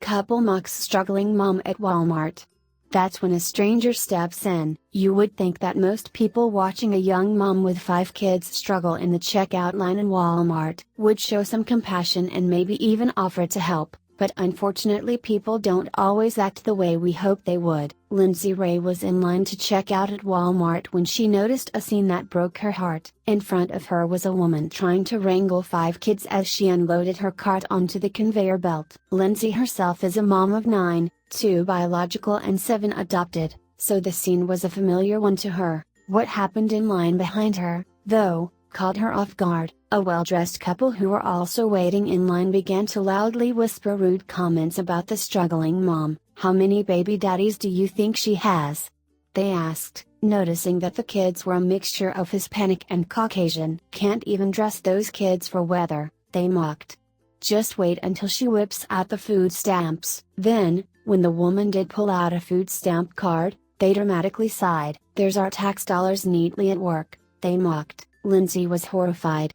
Couple mocks struggling mom at Walmart. That's when a stranger steps in. You would think that most people watching a young mom with 5 kids struggle in the checkout line in Walmart would show some compassion and maybe even offer to help, but unfortunately people don't always act the way we hope they would. Lindsay Rae was in line to check out at Walmart when she noticed a scene that broke her heart. In front of her was a woman trying to wrangle 5 kids as she unloaded her cart onto the conveyor belt. Lindsay herself is a mom of 9, 2 biological and 7 adopted, so the scene was a familiar one to her. What happened in line behind her, though, caught her off guard. A well-dressed couple who were also waiting in line began to loudly whisper rude comments about the struggling mom. "How many baby daddies do you think she has?" they asked, noticing that the kids were a mixture of Hispanic and Caucasian. "Can't even dress those kids for weather," they mocked. "Just wait until she whips out the food stamps." Then, when the woman did pull out a food stamp card, they dramatically sighed. "There's our tax dollars neatly at work," they mocked. Lindsay was horrified.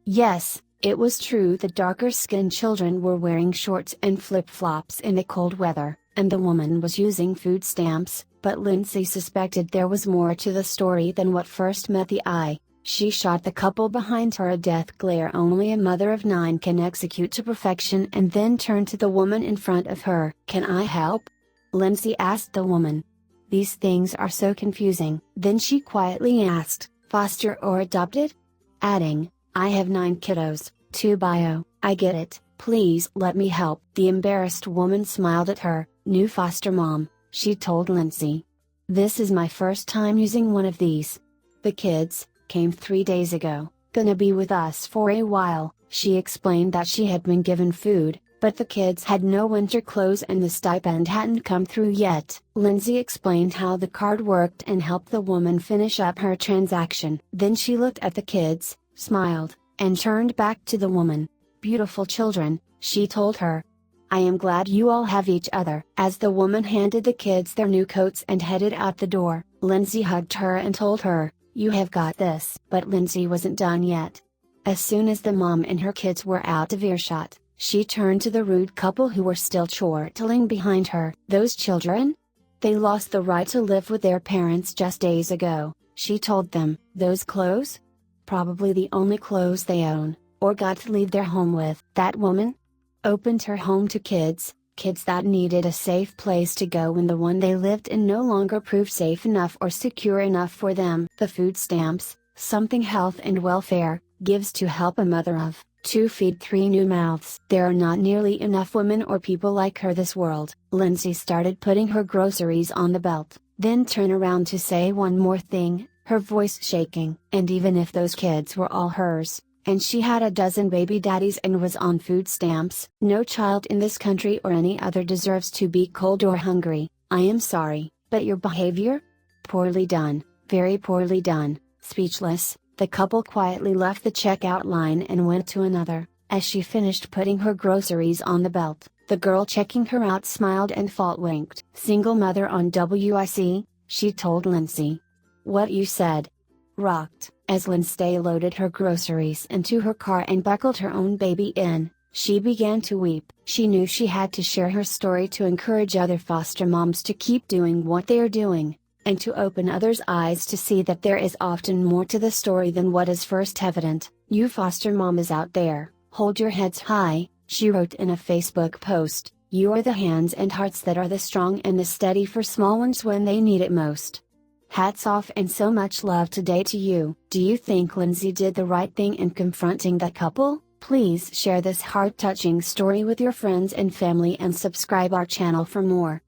Yes, it was true the darker-skinned children were wearing shorts and flip-flops in the cold weather, and the woman was using food stamps, but Lindsay suspected there was more to the story than what first met the eye. She shot the couple behind her a death glare only a mother of 9 can execute to perfection and then turned to the woman in front of her. "Can I help?" Lindsay asked the woman. "These things are so confusing." Then she quietly asked, "Foster or adopted?" adding, "I have 9 kiddos, 2 bio." "I get it, please let me help." The embarrassed woman smiled at her. "New foster mom," she told Lindsay. "This is my first time using one of these. The kids came 3 days ago, gonna be with us for a while." She explained that she had been given food, but the kids had no winter clothes and the stipend hadn't come through yet. Lindsay explained how the card worked and helped the woman finish up her transaction. Then she looked at the kids, smiled, and turned back to the woman. "Beautiful children," she told her. "I am glad you all have each other." As the woman handed the kids their new coats and headed out the door, Lindsay hugged her and told her, "You have got this." But Lindsay wasn't done yet. As soon as the mom and her kids were out of earshot, she turned to the rude couple who were still chortling behind her. "Those children? They lost the right to live with their parents just days ago," she told them. "Those clothes? Probably the only clothes they own, or got to leave their home with." That woman opened her home to kids that needed a safe place to go when the one they lived in no longer proved safe enough or secure enough for them. The food stamps, something health and welfare, gives to help a mother of 2 feed 3 new mouths. There are not nearly enough women or people like her this world. Lindsay started putting her groceries on the belt, then turned around to say one more thing, her voice shaking. "And even if those kids were all hers, and she had a dozen baby daddies and was on food stamps, no child in this country or any other deserves to be cold or hungry. I am sorry, but your behavior? Poorly done, very poorly done." Speechless, the couple quietly left the checkout line and went to another. As she finished putting her groceries on the belt, the girl checking her out smiled and fault-winked. "Single mother on WIC," she told Lindsay. "What you said rocked." As Lindsay loaded her groceries into her car and buckled her own baby in, she began to weep. She knew she had to share her story to encourage other foster moms to keep doing what they are doing, and to open others' eyes to see that there is often more to the story than what is first evident. "You foster mamas out there, hold your heads high," she wrote in a Facebook post. "You are the hands and hearts that are the strong and the steady for small ones when they need it most. Hats off and so much love today to you." Do you think Lindsay did the right thing in confronting that couple? Please share this heart-touching story with your friends and family and subscribe our channel for more.